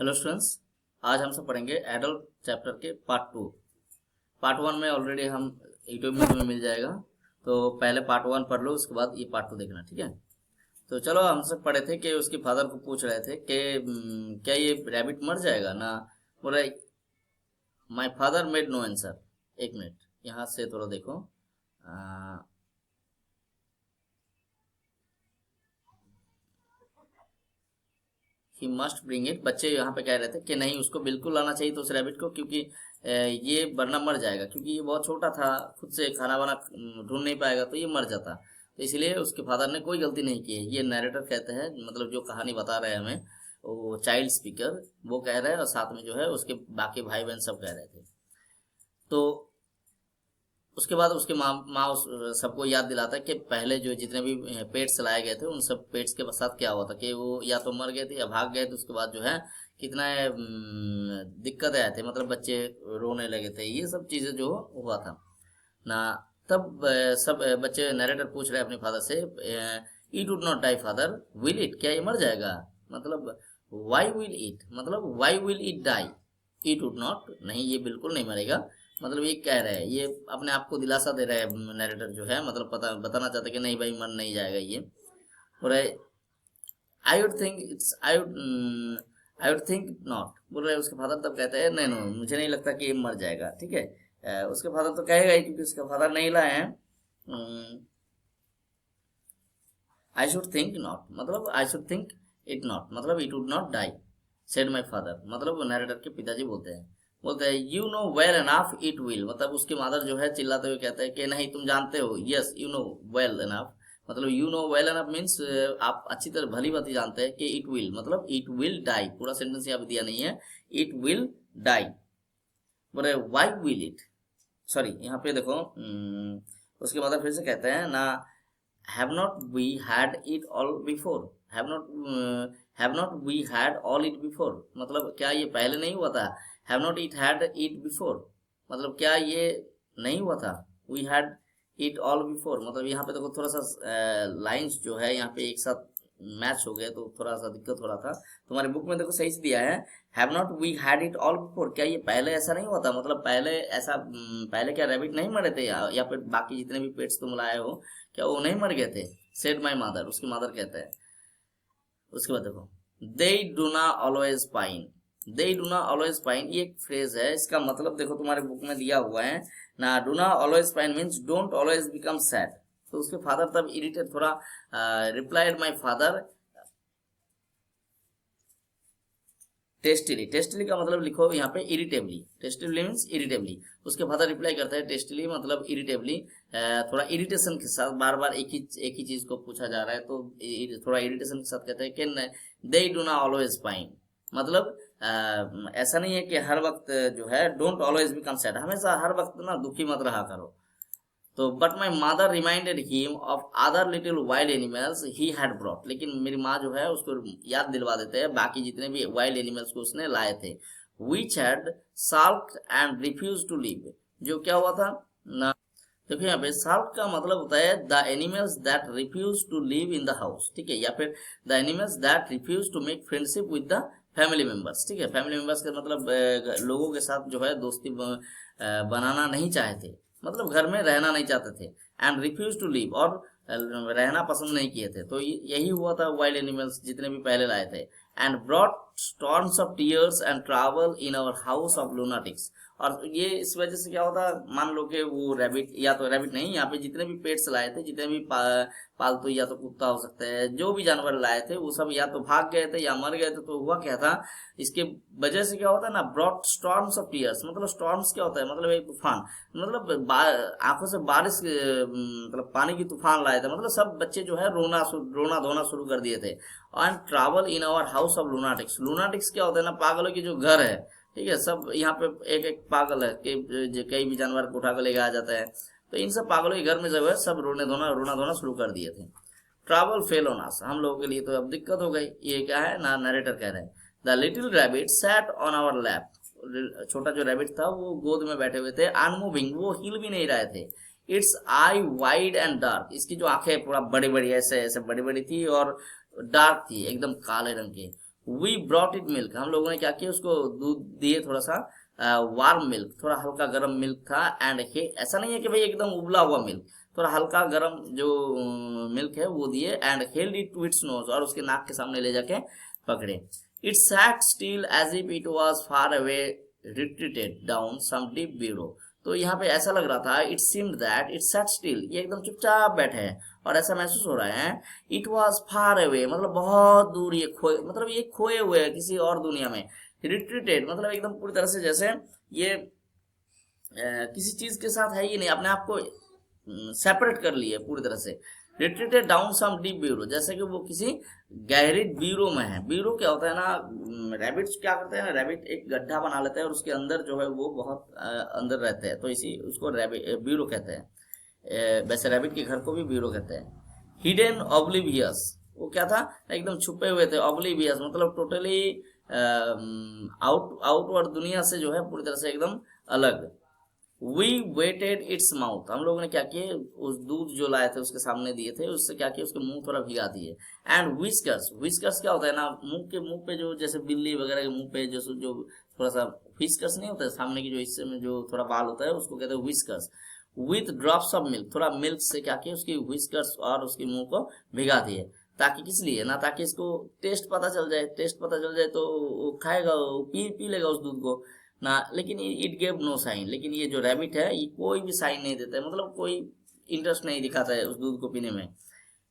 Hello students, आज हम सब पढ़ेंगे एडल्ट चैप्टर के पार्ट 2। पार्ट 1 में ऑलरेडी हम यूट्यूब में मिल जाएगा, तो पहले पार्ट 1 पढ़ लो, उसके बाद ये पार्ट 2 देखना, ठीक है। तो चलो, हम सब पढ़े थे कि उसके फादर को पूछ रहे थे कि क्या ये रैबिट मर जाएगा ना। बोला my father made no answer. एक मिनट, यहाँ से थोड़ा देखो। He must bring it. बच्चे यहाँ पे कह रहे थे कि नहीं, उसको बिल्कुल लाना चाहिए तो उस रैबिट को, क्योंकि ये वरना मर जाएगा, क्योंकि ये बहुत छोटा था, खुद से खाना वाना ढूंढ नहीं पाएगा तो ये मर जाता। तो इसलिए उसके फादर ने कोई गलती नहीं की है। ये नैरेटर कहते हैं, मतलब जो कहानी बता रहे हैं हमें, वो चाइल्ड स्पीकर वो कह रहे हैं, और साथ में जो है उसके बाकी भाई बहन सब कह रहे थे। तो उसके बाद उसके माँ सबको याद दिलाता है कि पहले जो जितने भी पेट्स लाए गए थे, उन सब पेट्स के साथ क्या हुआ था कि वो या तो मर गए थे या भाग गए थे। उसके बाद जो है कितना दिक्कतें आए थे, मतलब बच्चे रोने लगे थे, ये सब चीज़ें जो हुआ था ना। तब सब बच्चे नरेटर पूछ रहे हैं अपने फादर से, it would not die father, will it, क्या ये मर जाएगा? मतलब वाई विल इट, मतलब why will it die. It would not, नहीं ये बिल्कुल नहीं मरेगा। मतलब ये कह रहे हैं, ये अपने आप को दिलासा दे रहे हैं नरेटर जो है, मतलब पता बताना चाहते हैं कि नहीं भाई, मर नहीं जाएगा ये। और I would think it's I would think not, बोल रहे हैं उसके फादर। तब कहते हैं नहीं नहीं, मुझे नहीं लगता कि ये मर जाएगा, ठीक है। उसके फादर तो कहेगा ही, क्योंकि उसके फादर नहीं लाए हैं। आई शुड थिंक नॉट, मतलब I should think it not, मतलब it would not die, said my father. मतलब वो नरेटर के पिताजी बोलते हैं you know well enough it will. मतलब उसकी मादर जो है चिल्लाते हुए कहते हैं कि नहीं तुम जानते हो, yes you know well enough. मतलब you know well enough means आप अच्छी तरह भली भांति जानते हैं कि इट विल, मतलब इट विल डाई। पूरा सेंटेंस यहाँ पे दिया नहीं है, इट विल डाई। बोले वाई विल इट, सॉरी यहाँ पे देखो, उसके बाद फिर से कहते हैं ना, have not we had it all before, have not we had all it before, मतलब क्या ये पहले नहीं हुआ था? have not it had it before, मतलब क्या ये नहीं हुआ था? we had it all before, मतलब यहाँ पे देखो थोड़ा सा लाइंस जो है यहाँ पे एक साथ मैच हो गए, तो थोड़ा सा दिक्कत हो रहा था। तुम्हारे बुक में देखो सही से दिया है, have not we had it all before, क्या ये पहले ऐसा नहीं हुआ था? मतलब पहले ऐसा पहले क्या रैबिट नहीं मरे थे, या फिर बाकी जितने भी पेट्स तुम लाए हो, क्या वो नहीं मर गए थे? सेड माई मदर, उसकी मदर कहते हैं। उसके बाद देखो, दे डू ना ऑलवेज पाइन, दे डू ना ऑलवेज पाइन, ये एक फ्रेज है, इसका मतलब देखो तुम्हारे बुक में दिया हुआ है ना, डू ना always pine means don't always become sad. तो उसके फादर तब इरिटेट थोड़ा रिप्लाइड माई फादर टेस्टली, टेस्टली का मतलब लिखो यहाँ पे इरिटेबली, टेस्टली मीन्स इरिटेबली। उसके फादर रिप्लाई करता है टेस्टली, मतलब इरिटेबली, थोड़ा इरिटेशन के साथ, बार बार एक ही चीज को पूछा जा रहा है, तो थोड़ा इरिटेशन के साथ कहते हैं कि दे डू ना ऑलवेज पाइन, मतलब ऐसा नहीं है कि हर वक्त जो है, डोंट ऑलवेज बिकम सैड, हमेशा हर वक्त ना दुखी मत रहा करो। तो but my mother reminded him of other little wild animals he had brought, लेकिन मेरी माँ जो है उसको याद दिलवा देते हैं बाकी जितने भी वाइल्ड एनिमल्स को उसने लाए थे। Which had sulk and refuse to live, जो क्या हुआ था ना, देखो यहाँ पे साल्क का मतलब होता है the animals that refuse to live in the house, ठीक है, या फिर the animals that refuse to make friendship with the family members, ठीक है। फैमिली मेंबर्स का मतलब लोगों के साथ जो है दोस्ती बनाना नहीं चाहे थे, मतलब घर में रहना नहीं चाहते थे। एंड रिफ्यूज टू लिव, और रहना पसंद नहीं किए थे। तो यही हुआ था वाइल्ड एनिमल्स जितने भी पहले लाए थे। And brought storms of tears and travail in our house of lunatics, और ये इस वजह से क्या होता, मान लो कि वो रैबिट, या तो रैबिट नहीं, यहाँ पे जितने भी पेट्स लाए थे, जितने भी पालतू, या तो कुत्ता हो सकता है, जो भी जानवर लाए थे वो सब या तो भाग गए थे या मर गए थे। तो हुआ क्या था, इसके वजह से क्या होता है ना, ब्रॉट स्टॉर्म्स ऑफ टीयर्स, मतलब स्टॉर्म्स क्या होता है, मतलब एक तूफान, मतलब आंखों से बारिश, मतलब पानी की तूफान लाए थे, मतलब सब बच्चे जो है रोना धोना शुरू कर दिए थे। And travail in our house of lunatics, lunatics क्या होता है ना, पागलों की जो घर है, ठीक है। सब यहाँ पे एक एक पागल है कि कई भी जानवर को उठा कर लेके आ जाता है। तो इन सब पागलों के घर में जो है सब रोना धोना शुरू कर दिए थे। ट्रैवल फेल ऑन अस, हम लोगों के लिए तो अब दिक्कत हो गई। ये क्या है ना, नरेटर कह रहे हैं, the little rabbit sat on our lap, छोटा जो रैबिट था वो गोद में बैठे हुए थे, अनमूविंग, वो हिल भी नहीं रहे थे। It's I wide and dark, इसकी जो आंखें पूरा बड़ी बड़ी ऐसे ऐसे बड़ी बड़ी थी और डार्क थी, एकदम काले रंग के। वी ब्रॉट इट मिल्क, हम लोगों ने क्या किया, उसको दूध दिए, थोड़ा सा वार्म मिल्क, थोड़ा हल्का गर्म मिल्क था। एंड ऐसा नहीं है कि भाई एकदम उबला हुआ मिल्क, थोड़ा हल्का गर्म जो मिल्क है वो दिए। And held it to its nose, और उसके नाक के सामने ले जाके पकड़े। It sat still as if it was far away retreated down some deep burrow. तो यहाँ पे ऐसा लग रहा था, it seemed that it sat still, ये एकदम चुपचाप बैठे हैं और ऐसा महसूस हो रहा है। इट वाज फार अवे मतलब बहुत दूर, ये खोए मतलब ये खोए हुए है किसी और दुनिया में। रिट्रीटेड मतलब एकदम पूरी तरह से जैसे ये किसी चीज के साथ है ही नहीं, अपने आप को सेपरेट कर लिए पूरी तरह से। Retreated down some deep burrow, जैसे कि वो किसी गहरी ब्यूरो में है। ब्यूरो क्या होता है ना, रैबिट्स क्या करते हैं ना, रैबिट एक गड्ढा बना लेते हैं और उसके अंदर जो है वो बहुत अंदर रहते हैं, तो इसी उसको रैबिट ब्यूरो कहते हैं। वैसे रैबिट के घर को भी ब्यूरो कहते हैं। हिडन ऑब्लिवियस, वो क्या था, एकदम छुपे हुए थे। ऑब्लिवियस मतलब टोटली आउटवर्ड दुनिया से जो है पूरी तरह से एकदम अलग। वी वेटेड इट्स माउथ, हम लोगों ने क्या किए, उस दूध जो लाए थे उसके सामने दिए थे, उससे क्या किया, उसके मुंह थोड़ा भिगा दिए। एंड व्हिस्कर्स, व्हिस्कर्स क्या होता है ना, मुंह पे जो जैसे बिल्ली वगैरह के मुंह पे जो थोड़ा सा व्हिस्कर्स नहीं होता है, सामने की जो हिस्से में जो थोड़ा बाल होता है उसको कहते हैं whiskers. With drops of milk, थोड़ा मिल्क से क्या किया, उसकी व्हिस्कर्स और उसके मुंह को भिगा दिए। ताकि किस लिए ना, ताकि इसको टेस्ट पता चल जाए, टेस्ट पता चल जाए तो वो खाएगा, वो पी लेगा उस दूध को ना। लेकिन इट गेव नो साइन, लेकिन ये जो रैबिट है ये कोई भी साइन नहीं देता है, मतलब कोई इंटरेस्ट नहीं दिखाता है उस दूध को पीने में।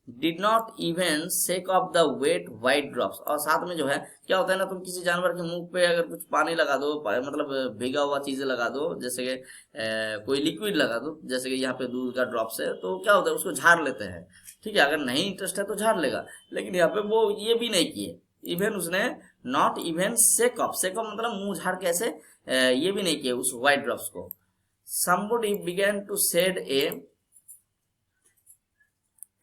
Did not even shake off the wet white drops, और साथ में जो है क्या होता है ना, तुम किसी जानवर के मुंह पे अगर कुछ पानी लगा दो, मतलब भीगा हुआ चीजें लगा दो, जैसे कि कोई लिक्विड लगा दो, जैसे कि यहाँ पे दूध का ड्रॉप्स है, तो क्या होता है उसको झाड़ लेते हैं। ठीक है, अगर नहीं इंटरेस्ट है तो झाड़ लेगा, लेकिन यहाँ पे वो ये भी नहीं किए। इवन उसने नॉट इवन शेक ऑफ मतलब मुंह झाड़ के ऐसे ये भी नहीं किए उस व्हाइट ड्रॉप्स को। somebody began to shed a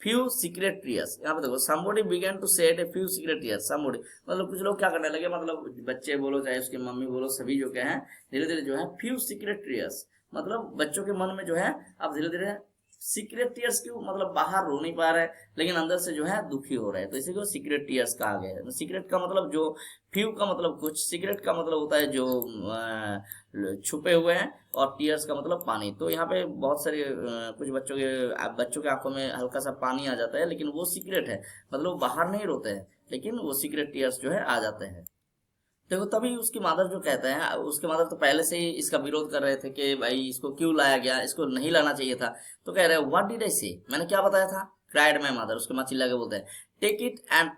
few secret tears, यहाँ पे देखो somebody began to shed a few secret tears। somebody मतलब कुछ लोग क्या करने लगे, मतलब बच्चे बोलो चाहे उसकी मम्मी बोलो, सभी जो क्या है धीरे धीरे जो है few secret tears, मतलब बच्चों के मन में जो है अब धीरे धीरे सीक्रेट टीयर्स क्यों, मतलब बाहर रो नहीं पा रहे लेकिन अंदर से जो है दुखी हो रहे हैं, तो इसी को सीक्रेट टीयर्स कहा गया है। सीक्रेट का मतलब जो, फ्यू का मतलब कुछ, सीक्रेट का मतलब होता है जो छुपे हुए हैं, और टीयर्स का मतलब पानी। तो यहाँ पे बहुत सारे कुछ बच्चों के आंखों में हल्का सा पानी आ जाता है, लेकिन वो सीक्रेट है, मतलब वो बाहर नहीं रोते हैं, लेकिन वो सीक्रेट टीयर्स जो है आ जाते हैं। देखो तभी उसकी मदर जो कहते हैं, उसके मदर तो पहले से ही इसका विरोध कर रहे थे कि भाई इसको क्यों लाया गया, इसको नहीं लाना चाहिए था। तो कह रहे हैं व्हाट डिड आई से, मैंने क्या बताया था, क्राइड माय मदर, उसके माँ चिल्ला के बोलते हैं take it and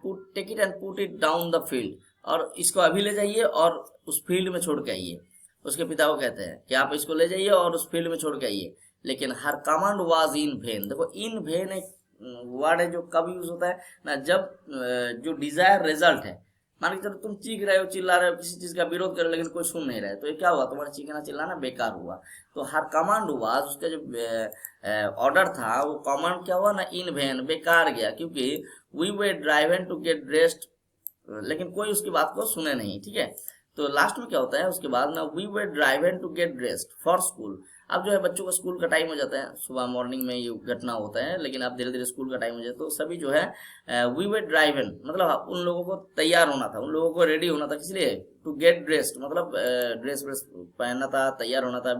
put it down the field, और इसको अभी ले जाइए और उस फील्ड में छोड़ के आइए। उसके पिता को कहते हैं कि आप इसको ले जाइए और उस फील्ड में छोड़ के आइए। लेकिन हर कमांड वाज इन वेन, देखो इन वेन एक वर्ड है जो कब यूज होता है ना, जब जो डिजायर रिजल्ट है, मान के चलो तुम चीख रहे हो, चिल्ला रहे हो, किसी चीज का विरोध कर रहे हो, लेकिन कोई सुन नहीं रहा है, तो ये क्या हुआ, तुम्हारा चीखना चिल्लाना बेकार हुआ। तो हर कमांड हुआ, उसका जो ऑर्डर था वो कमांड क्या हुआ ना, इन वेन, बेकार गया, क्योंकि we were driven to get dressed, लेकिन कोई उसकी बात को सुने नहीं। ठीक है, तो लास्ट में क्या होता है उसके बाद ना, we were driven to get dressed for school. अब जो है बच्चों का स्कूल का टाइम हो जाता है, सुबह मॉर्निंग में ये घटना होता है, लेकिन अब धीरे धीरे स्कूल का टाइम हो जाए तो सभी जो है वी वे ड्राइवन मतलब उन लोगों को तैयार होना था, उन लोगों को रेडी होना था, किस लिए, टू गेट ड्रेस्ड मतलब ड्रेस व्रेस पहनना था, तैयार होना था,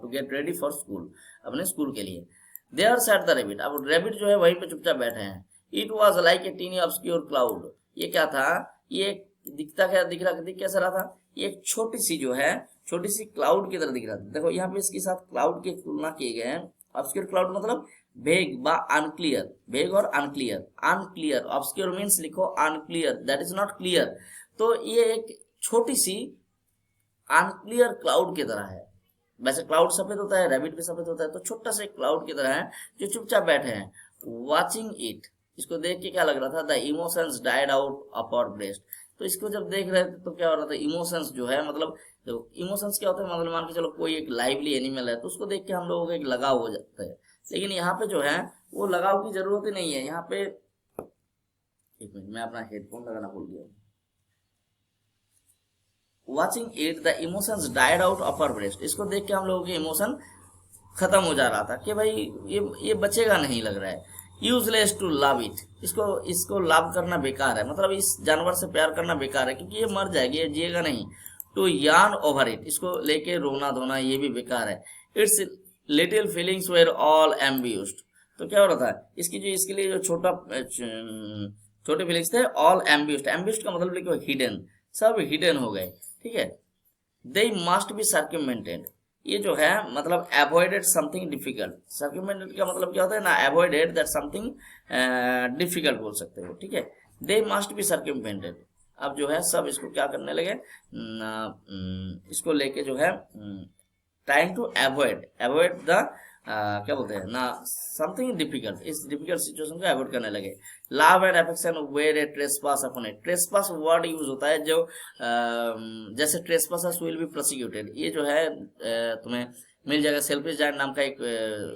to get ready for school, अपने स्कूल के लिए। देयर सैट द रैबिट, अब रैबिट जो है वहीं पे चुपचाप बैठे हैं। It was like a tiny obscure cloud, ये क्या था, ये दिख कैसा रहा था, ये एक छोटी सी जो है, छोटी सी क्लाउड की तरह दिख रहा था। देखो यहाँ पे इसके साथ क्लाउड की तुलना किए गए हैं। ऑब्सक्योर क्लाउड मतलब भेग बा अनक्लियर, भेग और अनक्लियर, अनक्लियर, ऑब्सक्योर मीन्स लिखो unclear, that is not clear. तो ये एक छोटी सी अनक्लियर क्लाउड की तरह है। वैसे क्लाउड सफेद होता है, रैबिट भी सफेद होता है, तो छोटा सा क्लाउड की तरह है जो चुपचाप बैठे हैं। वॉचिंग इट, इसको देख के क्या लग रहा था, the emotions died out of our breast, तो इसको जब देख रहे थे तो क्या हो रहा था, इमोशंस जो है, मतलब देखो इमोशंस क्या होता है, मतलब मान के चलो कोई एक लाइवली एनिमल है तो उसको देख के हम लोगों को एक लगाव हो जाता है, लेकिन यहाँ पे जो है वो लगाव की जरूरत ही नहीं है। यहाँ पे एक मिनट, मैं अपना हेडफोन लगाना भूल गया। Watching it the emotions died out of our breast, इसको देख के हम लोगों के इमोशन खत्म हो जा रहा था कि भाई ये बचेगा नहीं लग रहा है। यूजलेस टू लव इट, इसको इसको लव करना बेकार है, मतलब इस जानवर से प्यार करना बेकार है क्योंकि ये मर जाएगी, ये जिएगा नहीं। टू यार्न ओवर इट, इसको लेके रोना धोना ये भी बेकार है। It's little feelings were all abused, तो क्या हो रहा था इसकी जो इसके लिए जो छोटे फीलिंग्स थे ऑल एम्ब्यूस्ड, एम्ब्यूस्ड का मतलब लिखो हिडन, सब हिडन हो गए, ठीक है। दे मस्ट बी सर्कमवेंटेड, ये जो है मतलब अवॉइडेड समथिंग डिफिकल्ट, सर्कमवेंटेड का मतलब क्या होता है ना, अवॉइडेड दैट समथिंग डिफिकल्ट बोल सकते हो, ठीक है। दे मस्ट बी सर्कमवेंटेड, अब जो है सब इसको क्या करने लगे, इसको लेके जो है ट्राइंग टू अवॉइड द क्या बोलते हैं ना, समथिंग डिफिकल्ट, इस डिफिकल्ट सिचुएशन को अवॉइड करने लगे। Love and affection were a trespass upon it, trespass word use होता है जो जैसे ट्रेसपासर्स विल बी प्रोसिक्यूटेड, ये जो है तुम्हें मिल जाएगा, सेल्फिश जायंट नाम का एक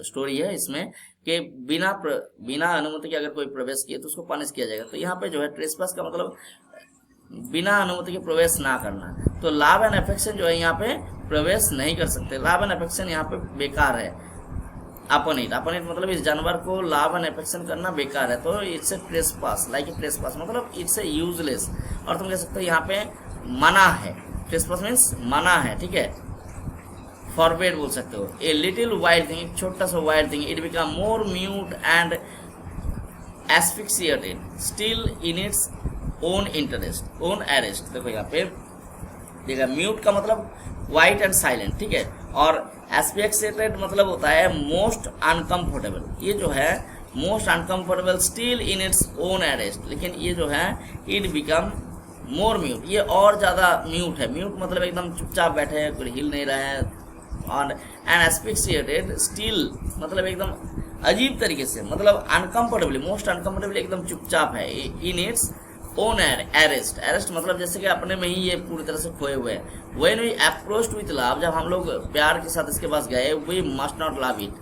स्टोरी है इसमें कि बिना अनुमति के अगर कोई प्रवेश किए तो उसको पनिश किया जाएगा। तो यहाँ पे जो है ट्रेसपास का मतलब बिना अनुमति के प्रवेश ना करना, तो लव एंड अफेक्शन जो है यहाँ पे प्रवेश नहीं कर सकते, लव एंड अफेक्शन यहाँ पे बेकार है। अपॉन इट मतलब इस जानवर को लव एंड अफेक्शन करना बेकार है, तो it's a trespass, like a trespass मतलब इट्स ए यूजलेस, और तुम कह सकते हो यहाँ पे मना है, ट्रेसपास मीन्स मना है, ठीक है, फॉरबिड बोल सकते हो। ए लिटिल वाइल्ड थिंग, एक छोटा सा wild thing, it become more mute and asphyxiated still in its own interest own arrest, देखो यहाँ पे देखा, म्यूट का मतलब वाइट एंड साइलेंट, ठीक है, और एस्फिक्सिएटेड मतलब होता है मोस्ट अनकंफर्टेबल, ये जो है most uncomfortable still in its own arrest, लेकिन ये जो है इट बिकम मोर म्यूट, ये और ज्यादा म्यूट है, म्यूट मतलब एकदम चुपचाप बैठे हैं, कोई हिल नहीं रहा है, और एंड एस्फिक्सिएटेड स्टिल मतलब एकदम अजीब तरीके से, मतलब अनकंफर्टेबली, मोस्ट अनकंफर्टेबली एकदम चुपचाप है, इन इट्स ओन अरेस्ट, अरेस्ट मतलब जैसे कि अपने में ही ये पूरी तरह से खोए हुए हैं। When we approached with love, जब हम लोग प्यार के साथ इसके पास गए, we must not love it,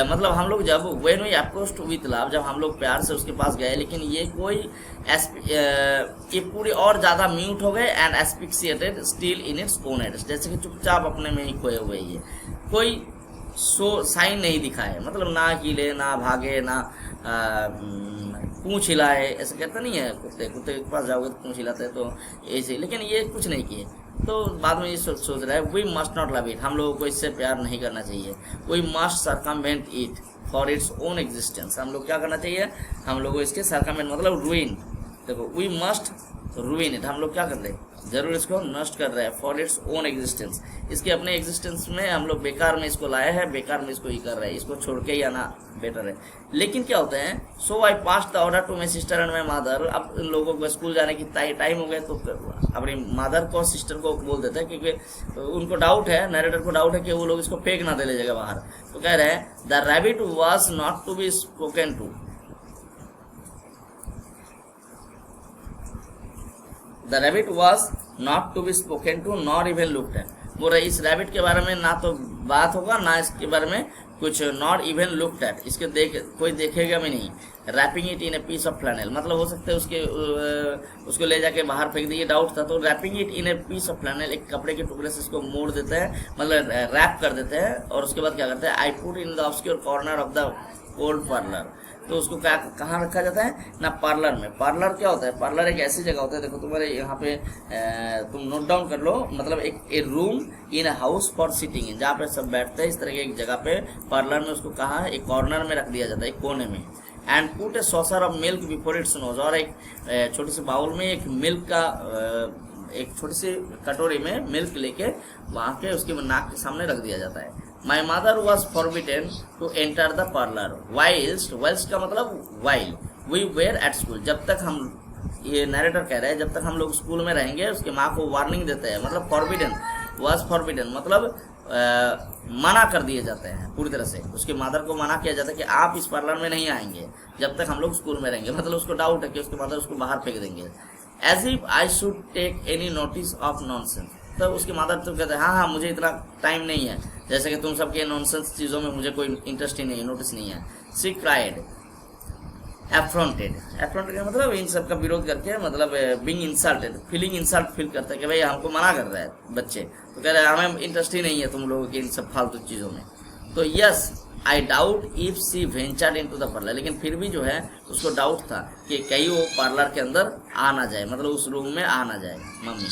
मतलब हम लोग जब when we approached with love, जब हम लोग प्यार से उसके पास गए, लेकिन ये कोई ये पूरी और ज्यादा म्यूट हो गए and asphyxiated still in its own arrest, जैसे कि चुपचाप अपने में ही खोए हुए, ये कोई साइन नहीं दिखाए, मतलब ना हिले ना भागे ना पूंछ हिलाए, ऐसे कहते नहीं है कुत्ते के पास जाओगे तो पूंछ हिलाते हैं, तो ऐसे, लेकिन ये कुछ नहीं किए, तो बाद में ये सोच रहा है we must not love it, हम लोगों को इससे प्यार नहीं करना चाहिए, we must circumvent it for its own existence, हम लोग क्या करना चाहिए, हम लोग को इसके सर्कमवेंट मतलब रूइन, देखो वी मस्ट रूइन इट, हम लोग क्या कर रहे हैं, जरूर इसको नष्ट कर रहे हैं, फॉर इट्स ओन एग्जिस्टेंस, इसके अपने एग्जिस्टेंस में हम लोग बेकार में इसको लाए हैं, बेकार में इसको ही कर रहे हैं, इसको छोड़ के ही आना बेटर है। लेकिन क्या होता है, so I pass the order to my sister and my mother, अब इन लोगों को स्कूल जाने की टाइम हो गए, तो अपनी मदर को सिस्टर को बोल देते हैं, क्योंकि उनको डाउट है, नरेटर को डाउट है कि वो लोग इसको फेंक ना दे ले जाएगा बाहर, तो कह रहे हैं the rabbit was not to be spoken to, The rabbit was not to be spoken to nor even looked at, बोल रहे इस रैबिट के बारे में ना तो बात होगा ना इसके बारे में कुछ, नॉट इवन लुक्ड एट, इसके कोई देखेगा भी नहीं। Wrapping it in a piece of flannel, मतलब हो सकता है उसको ले जाके बाहर फेंक दिए, डाउट था, तो wrapping it in a piece of flannel, एक कपड़े के टुकड़े से इसको मोड़ देते हैं, मतलब रैप कर देते हैं, और उसके बाद क्या करते हैं, I put in the obscure corner of the old parlour, तो उसको क्या कहाँ रखा जाता है ना, पार्लर में। पार्लर क्या होता है, पार्लर एक ऐसी जगह होता है, देखो तुम्हारे यहाँ पे तुम नोट डाउन कर लो, मतलब एक room in house for sitting, जहाँ पे सब बैठते हैं, इस तरह की एक जगह पे पार्लर में उसको कहाँ है, एक कॉर्नर में रख दिया जाता है, एक कोने में। And put a saucer of milk before its nose, और एक छोटे से बाउल में एक मिल्क का एक छोटी सी कटोरी में मिल्क लेके वहाँ के उसके नाक के सामने रख दिया जाता है। My mother was forbidden to enter the parlor whilst का मतलब while we were at school, जब तक हम, ये नरेटर कह रहे हैं, जब तक हम लोग स्कूल में रहेंगे, उसके माँ को वार्निंग देते हैं, मतलब forbidden मतलब मना कर दिए जाते हैं पूरी तरह से, उसके मदर को मना किया जाता है कि आप इस पार्लर में नहीं आएंगे जब तक हम लोग स्कूल में रहेंगे, मतलब उसको डाउट है कि उसके मदर उसको बाहर फेंक देंगे। As if I should take any notice of nonsense, तो उसके मदर तो कहते हैं हाँ मुझे इतना टाइम नहीं है, जैसे कि तुम सबके नॉनसेंस चीज़ों में मुझे कोई इंटरेस्ट ही नहीं है, नोटिस नहीं है। सी क्राइड एफ्रॉन्टेड का मतलब इन सब का विरोध करके, मतलब being insulted, feeling insult feel करता है कि भाई हमको मना कर रहा है बच्चे, तो कह रहे हैं हमें इंटरेस्ट ही नहीं है तुम लोगों के इन सब फालतू चीज़ों में। तो yes I doubt if she ventured into the parlour, लेकिन फिर भी जो है उसको डाउट था कि कहीं वो पार्लर के अंदर आ ना जाए, मतलब उस रूम में आ ना जाए मम्मी।